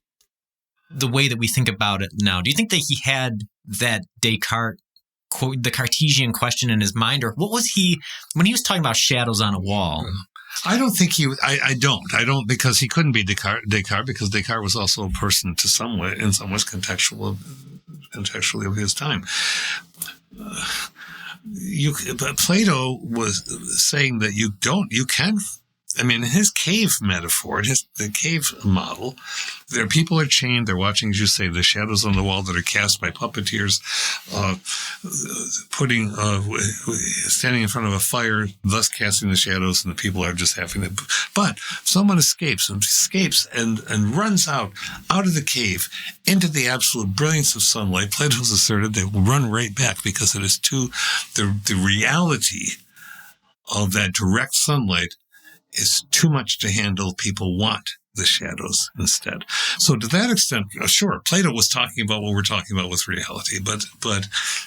the way that we think about it now? Do you think that he had that Descartes quote, the Cartesian question in his mind, or what was he when he was talking about shadows on a wall? I don't think I don't, because he couldn't be Descartes, because Descartes was also a person in some ways contextually of his time. But Plato was saying that you can. I mean, in his cave metaphor, the cave model, there people are chained. They're watching, as you say, the shadows on the wall that are cast by puppeteers, standing in front of a fire, thus casting the shadows, and the people are just having it. But someone escapes and runs out of the cave into the absolute brilliance of sunlight. Plato's asserted they will run right back because it is the reality of that direct sunlight is too much to handle. People want the shadows instead. So to that extent, sure, Plato was talking about what we're talking about with reality, but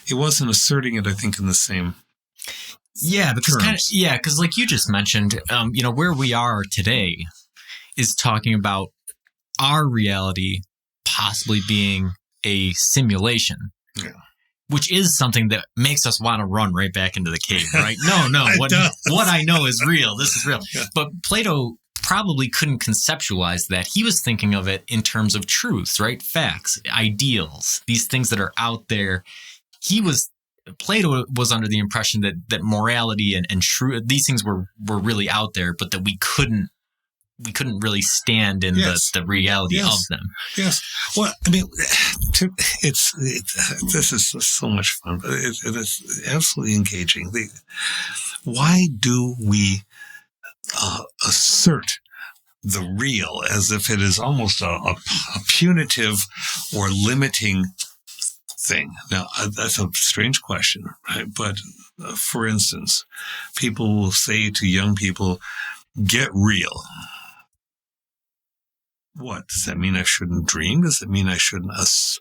he wasn't asserting it, I think, in the same because like you just mentioned, where we are today is talking about our reality possibly being a simulation. Yeah. Which is something that makes us want to run right back into the cave, right? No, what I know is real. This is real. Yeah. But Plato probably couldn't conceptualize that. He was thinking of it in terms of truths, right? Facts, ideals, these things that are out there. Plato was under the impression that morality and truth, these things were really out there, but that we couldn't really stand in the reality of them. Yes. Well, I mean, this is so much fun, but it is absolutely engaging. Why do we assert the real as if it is almost a punitive or limiting thing. Now, that's a strange question, right? But for instance, people will say to young people, get real. What? Does that mean I shouldn't dream? Does it mean I shouldn't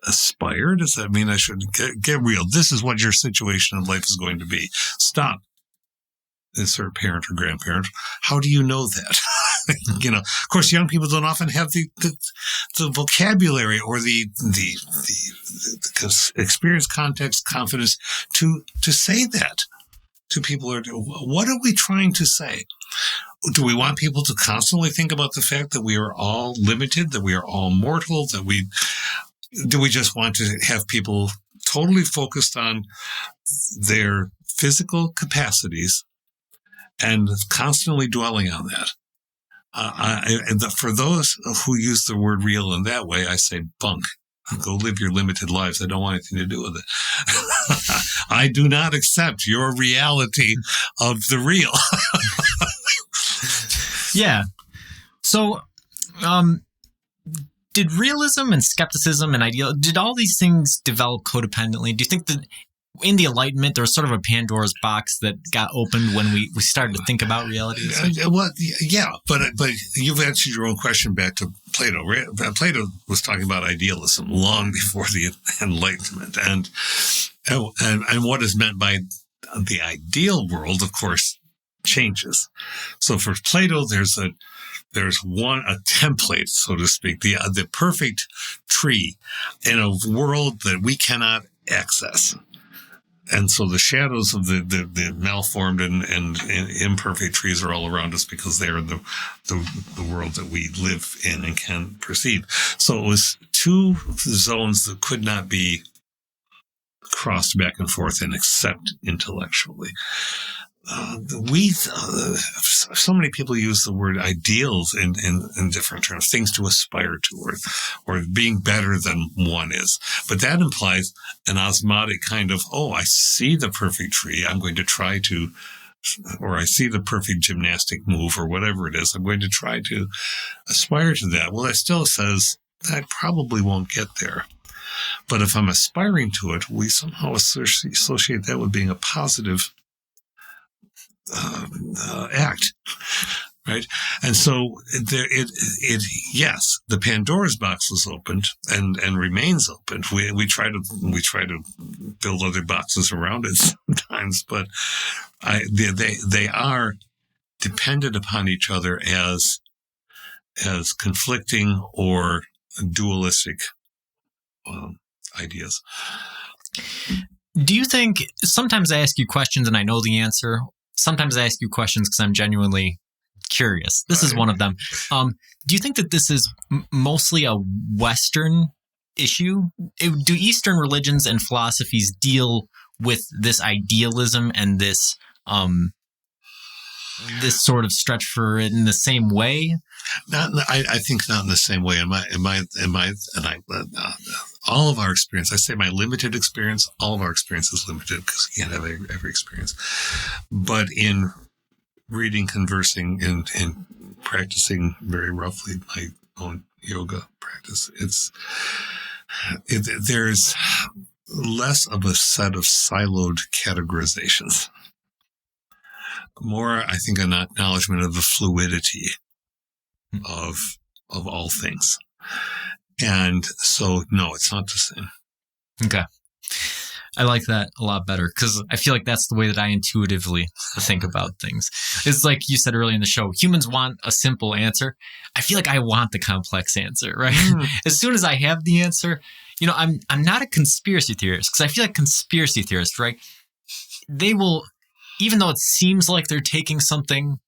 aspire? Does that mean I shouldn't get real? This is what your situation in life is going to be. Stop. Insert parent or grandparent. How do you know that? Of course, young people don't often have the vocabulary or the experience, context, confidence to say that to people. What are we trying to say? Do we want people to constantly think about the fact that we are all limited, that we are all mortal, do we just want to have people totally focused on their physical capacities and constantly dwelling on that? For those who use the word real in that way, I say bunk. Go live your limited lives. I don't want anything to do with it. I do not accept your reality of the real. Yeah. So, did realism and skepticism and did all these things develop codependently? Do you think that in the Enlightenment, there was sort of a Pandora's box that got opened when we started to think about reality? Well, yeah, but you've answered your own question back to Plato. Plato was talking about idealism long before the Enlightenment, and what is meant by the ideal world, of course, changes. So for Plato, there's a template, so to speak, the perfect tree in a world that we cannot access. And so the shadows of the malformed and imperfect trees are all around us because they're in the world that we live in and can perceive. So it was two zones that could not be crossed back and forth and accept intellectually. So many people use the word ideals in different terms, things to aspire to, or being better than one is. But that implies an osmotic kind of, I see the perfect tree, I'm going to try to, or I see the perfect gymnastic move, or whatever it is, I'm going to try to aspire to that. Well, that still says I probably won't get there. But if I'm aspiring to it, we somehow associate that with being a positive act, right? And so yes, the Pandora's box was opened and remains open. We try to build other boxes around it sometimes, but they are dependent upon each other as conflicting or dualistic ideas. Do you think, sometimes I ask you questions and I know the answer. Sometimes I ask you questions because I'm genuinely curious. This is one of them. Do you think that this is mostly a Western issue? Do Eastern religions and philosophies deal with this idealism and this sort of stretch for it in the same way? I think not in the same way. All of our experience, I say my limited experience, all of our experience is limited because you can't have every experience. But in reading, conversing, and practicing very roughly my own yoga practice, there's less of a set of siloed categorizations. More, I think, an acknowledgement of the fluidity of all things. And so, no, it's not the same. Okay. I like that a lot better because I feel like that's the way that I intuitively think about things. It's like you said earlier in the show, humans want a simple answer. I feel like I want the complex answer, right? As soon as I have the answer, I'm not a conspiracy theorist because I feel like conspiracy theorists, right? They will, even though it seems like they're taking something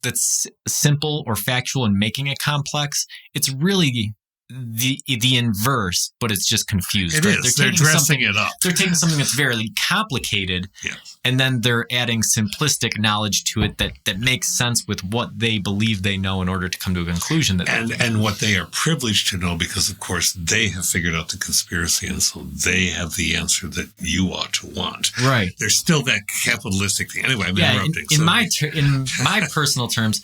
that's simple or factual and making it complex, it's really the inverse, but it's just confused. It right? is. They're dressing it up. They're taking something that's very complicated, and then they're adding simplistic knowledge to it that makes sense with what they believe they know in order to come to a conclusion. And what they are privileged to know because, of course, they have figured out the conspiracy, and so they have the answer that you ought to want. Right. There's still that capitalistic thing. Anyway, I'm interrupting. In my personal terms,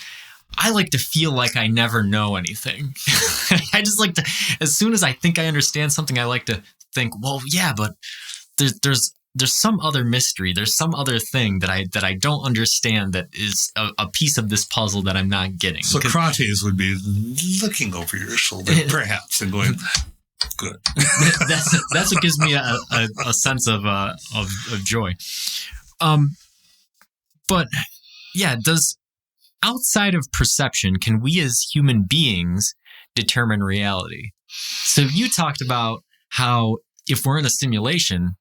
I like to feel like I never know anything. I just like to, as soon as I think I understand something, I like to think, well, yeah, but there's some other mystery. There's some other thing that I don't understand that is a piece of this puzzle that I'm not getting. Socrates would be looking over your shoulder, perhaps, and going, "Good." That's what gives me a sense of joy. But yeah, outside of perception, can we as human beings determine reality? So you talked about how if we're in a simulation,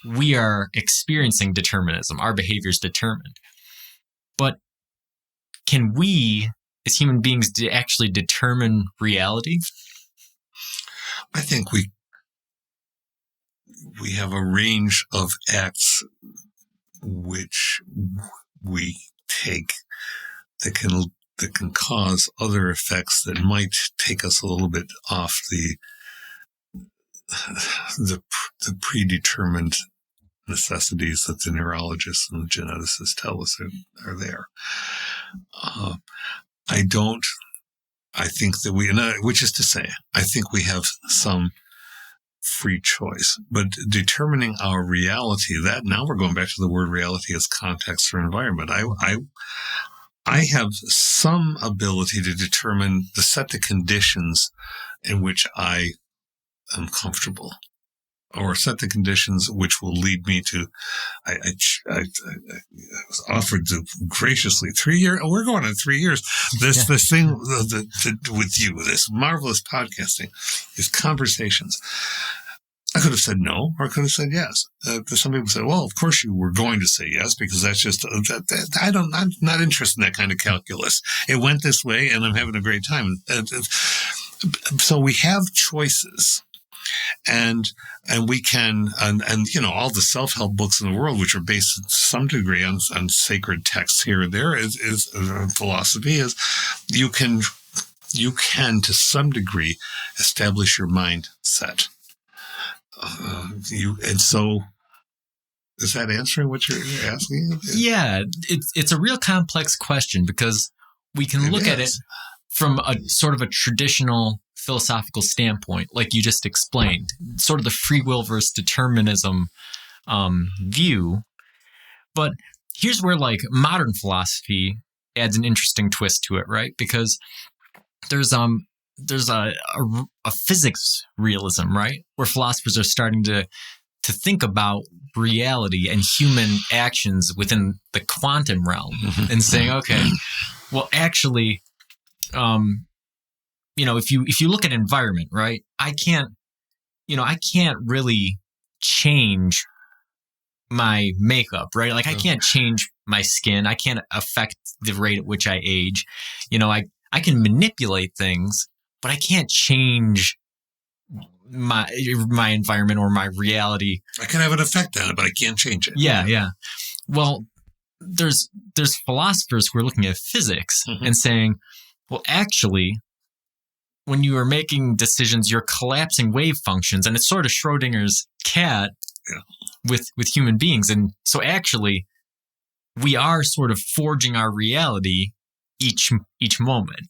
we are experiencing determinism. Our behavior is determined. But can we, as human beings, actually determine reality? I think we have a range of acts which we take that can cause other effects that might take us a little bit off the predetermined necessities that the neurologists and the geneticists tell us are there. I think that which is to say, I think we have some free choice, but determining our reality, that now we're going back to the word reality as context or environment. I have some ability to determine the set of conditions in which I am comfortable, or set the conditions which will lead me to. I was offered to graciously 3 years. We're going on 3 years. This thing with you, this marvelous podcasting, these conversations. I could have said no, or I could have said yes. Some people say, "Well, of course you were going to say yes, because that's just I'm not interested in that kind of calculus. It went this way, and I'm having a great time." So we have choices. And we can, and all the self-help books in the world, which are based to some degree on sacred texts here and there, is philosophy is you can to some degree establish your mindset. And so, is that answering what you're asking? Yeah, it's a real complex question, because we can look at it from a sort of a traditional philosophical standpoint, like you just explained, sort of the free will versus determinism view. But here's where like modern philosophy adds an interesting twist to it, right? Because there's a physics realism, right, where philosophers are starting to think about reality and human actions within the quantum realm, and saying, okay, well, actually, if you look at environment, right, I can't really change my makeup, right? Like I can't change my skin. I can't affect the rate at which I age. I can manipulate things, but I can't change my environment or my reality. I can have an effect on it, but I can't change it. Yeah. Well, there's philosophers who are looking at physics and saying, well, actually, when you are making decisions, you're collapsing wave functions, and it's sort of Schrodinger's cat with human beings. And so actually, we are sort of forging our reality each moment,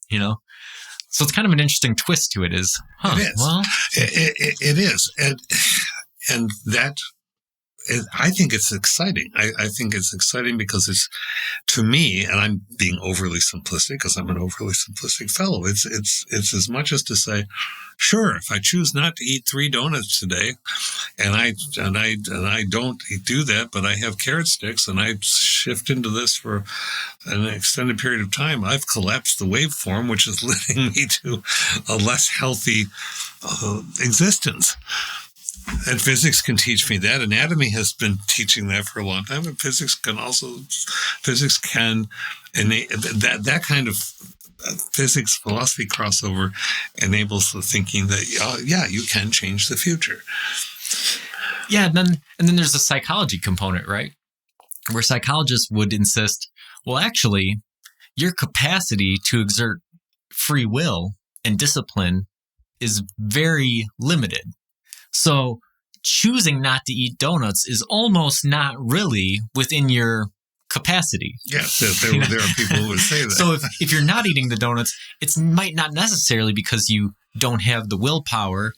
So it's kind of an interesting twist to it. It is. Well, it is, and that. I think it's exciting. I think it's exciting because it's, to me, and I'm being overly simplistic because I'm an overly simplistic fellow. It's as much as to say, sure, if I choose not to eat 3 donuts today, and I don't do that, but I have carrot sticks and I shift into this for an extended period of time, I've collapsed the waveform, which is leading me to a less healthy existence. And physics can teach me that. Anatomy has been teaching that for a long time. And physics can, and that kind of physics philosophy crossover enables the thinking that, you can change the future. Yeah. And then there's a psychology component, right? Where psychologists would insist, well, actually, your capacity to exert free will and discipline is very limited. So choosing not to eat donuts is almost not really within your capacity. Yes, there are people who would say that. So if you're not eating the donuts, it might not necessarily because you don't have the willpower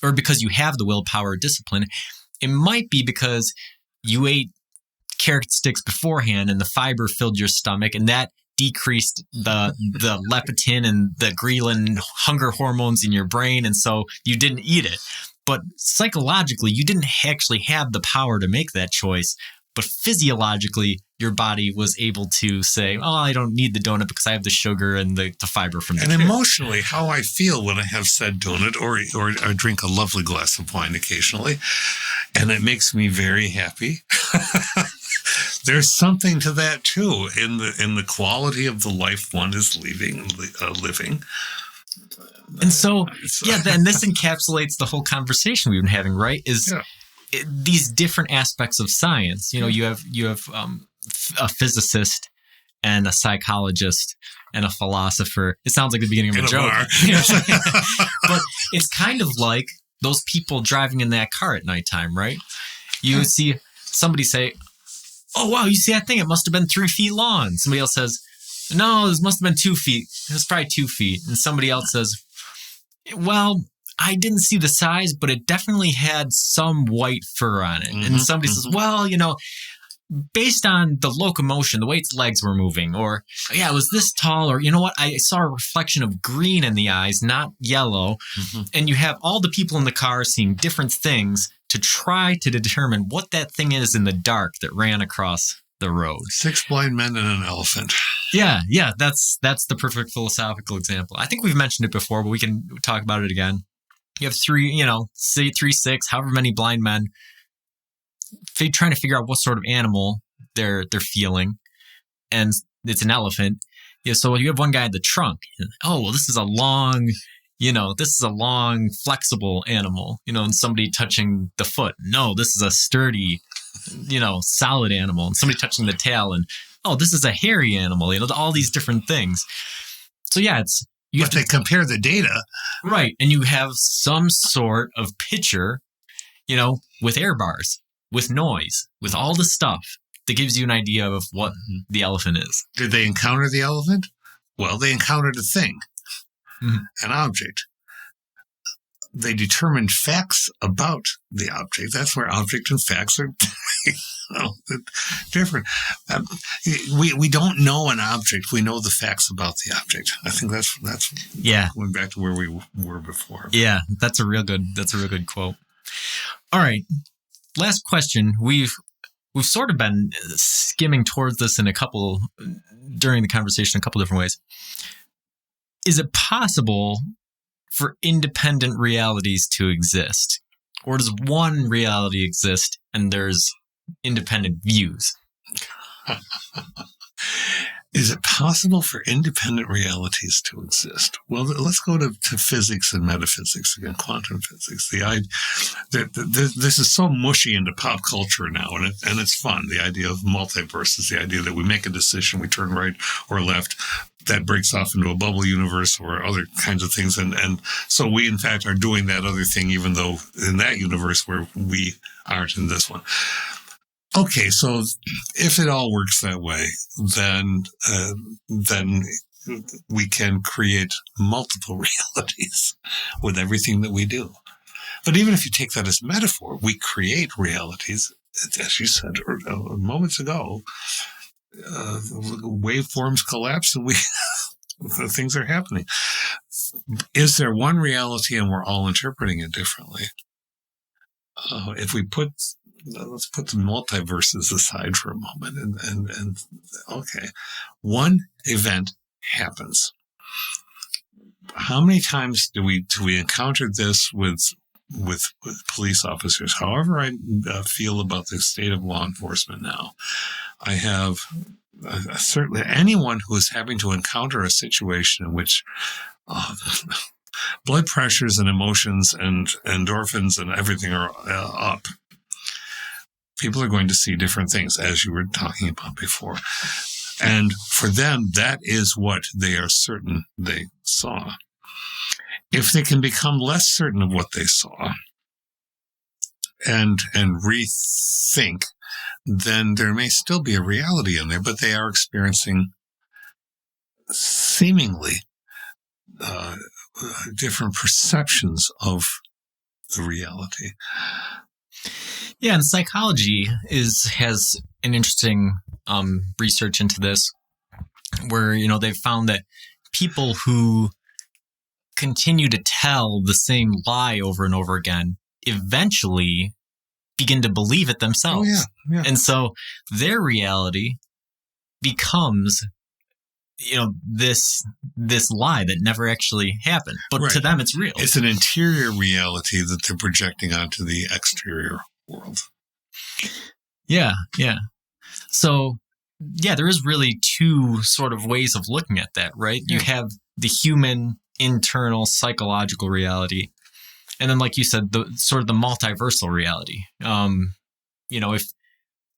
or because you have the willpower or discipline. It might be because you ate carrot sticks beforehand and the fiber filled your stomach, and that decreased the leptin and the ghrelin hunger hormones in your brain, and so you didn't eat it. But psychologically, you didn't actually have the power to make that choice. But physiologically, your body was able to say, oh, I don't need the donut because I have the sugar and the fiber from the And carrot. emotionally, how I feel when I have said donut or I drink a lovely glass of wine occasionally, and it makes me very happy. There's something to that too in the quality of the life one is living. And so, then this encapsulates the whole conversation we've been having, right? These different aspects of science. You know, you have a physicist and a psychologist and a philosopher. It sounds like the beginning of a joke. But it's kind of like those people driving in that car at nighttime, right? You see somebody say, oh, wow, you see that thing? It must have been 3 feet long. Somebody else says, no, this must have been 2 feet. It was probably 2 feet. And somebody else says, well, I didn't see the size, but it definitely had some white fur on it. And somebody says, well, you know, based on the locomotion, the way its legs were moving, or, yeah, it was this tall, or, you know what, I saw a reflection of green in the eyes, not yellow. And you have all the people in the car seeing different things to try to determine what that thing is in the dark that ran across the road. 6 blind men and an elephant. Yeah, that's the perfect philosophical example. I think we've mentioned it before, but we can talk about it again. You have 3, 6, however many blind men trying to figure out what sort of animal they're feeling, and it's an elephant. Yeah, so you have one guy in the trunk. Oh, well, this is a long, flexible animal. And somebody touching the foot. No, this is a sturdy, solid animal. And somebody touching the tail, and oh, this is a hairy animal. All these different things. So yeah, but they compare the data, right? And you have some sort of picture, with air bars, with noise, with all the stuff that gives you an idea of what the elephant is. Did they encounter the elephant? Well, they encountered a thing, an object. They determined facts about the object. That's where object and facts are different. We don't know an object. We know the facts about the object. I think that's going back to where we were before. Yeah, that's a real good quote. All right. Last question. We've sort of been skimming towards this during the conversation a couple different ways. Is it possible for independent realities to exist? Or does one reality exist and there's independent views? Is it possible for independent realities to exist? Well, let's go to physics and metaphysics again, quantum physics. This is so mushy into pop culture now, and it's fun. The idea of multiverses, the idea that we make a decision, we turn right or left, that breaks off into a bubble universe or other kinds of things. And so we, in fact, are doing that other thing, even though in that universe where we aren't in this one. Okay, so if it all works that way, then we can create multiple realities with everything that we do. But even if you take that as metaphor, we create realities, as you said moments ago. Waveforms collapse and things are happening. Is there one reality and we're all interpreting it differently? If we let's put the multiverses aside for a moment and okay, one event happens. How many times do we encounter this with police officers? However I feel about the state of law enforcement now, I have certainly anyone who is having to encounter a situation in which blood pressures and emotions and endorphins and everything are up. People are going to see different things, as you were talking about before. And for them, that is what they are certain they saw. If they can become less certain of what they saw and rethink, then there may still be a reality in there, but they are experiencing seemingly different perceptions of the reality. Yeah, and psychology has an interesting research into this, where they've found that people who continue to tell the same lie over and over again eventually begin to believe it themselves. Oh, yeah. And so their reality becomes this lie that never actually happened, but to them it's real. It's an interior reality that they're projecting onto the exterior world. Yeah. So there is really two sort of ways of looking at that, right? You have the human internal psychological reality, and then, like you said, the sort of the multiversal reality. If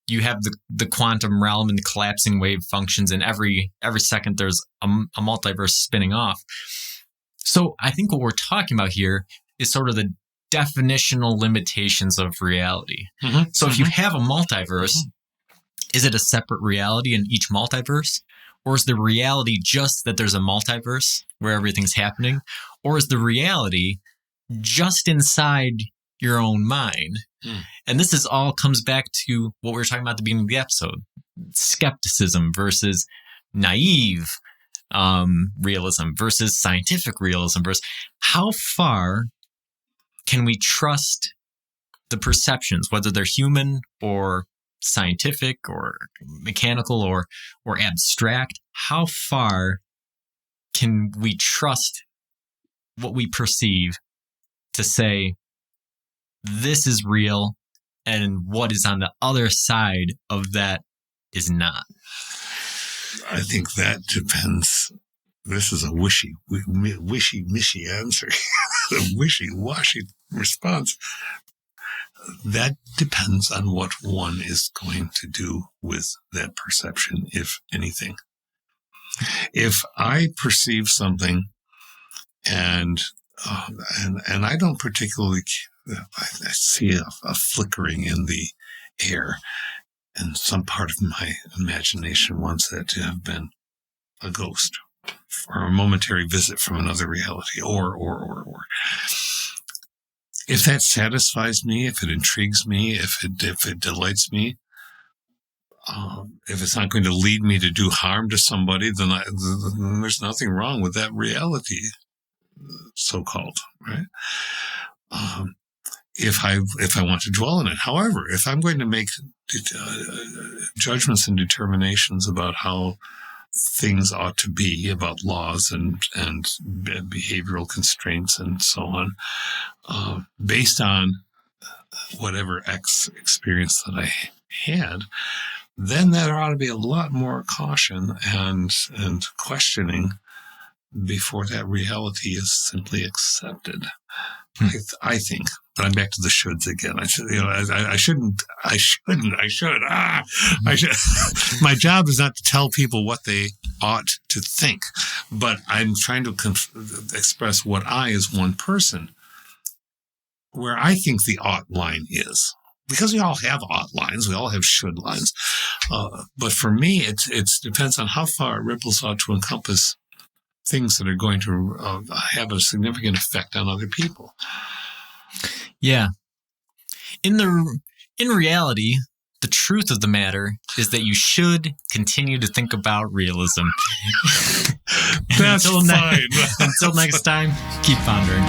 you have the quantum realm and the collapsing wave functions, and every second there's a multiverse spinning off. So I think what we're talking about here is sort of the definitional limitations of reality. Mm-hmm. So if you have a multiverse, is it a separate reality in each multiverse? Or is the reality just that there's a multiverse where everything's happening? Or is the reality just inside your own mind? And this is all comes back to what we were talking about at the beginning of the episode. Skepticism versus naive realism versus scientific realism versus how far can we trust the perceptions, whether they're human or scientific or mechanical or abstract? How far can we trust what we perceive to say this is real and what is on the other side of that is not? I think that depends. This is a wishy-mishy answer, a wishy-washy response. That depends on what one is going to do with that perception, if anything. If I perceive something and I don't particularly, I see a flickering in the air, and some part of my imagination wants that to have been a ghost or a momentary visit from another reality, or. If that satisfies me, if it intrigues me, if it delights me, if it's not going to lead me to do harm to somebody, then there's nothing wrong with that reality, so-called, right? If I want to dwell in it. However, if I'm going to make judgments and determinations about how things ought to be, about laws and behavioral constraints and so on, based on whatever experience that I had, then there ought to be a lot more caution and questioning before that reality is simply accepted. I think. But I'm back to the shoulds again. I should. My job is not to tell people what they ought to think, but I'm trying to express what I, as one person, where I think the ought line is. Because we all have ought lines, we all have should lines. But for me, it depends on how far it ripples out to encompass things that are going to have a significant effect on other people. Yeah. In reality, the truth of the matter is that you should continue to think about realism. That's fine. Until next time, keep pondering.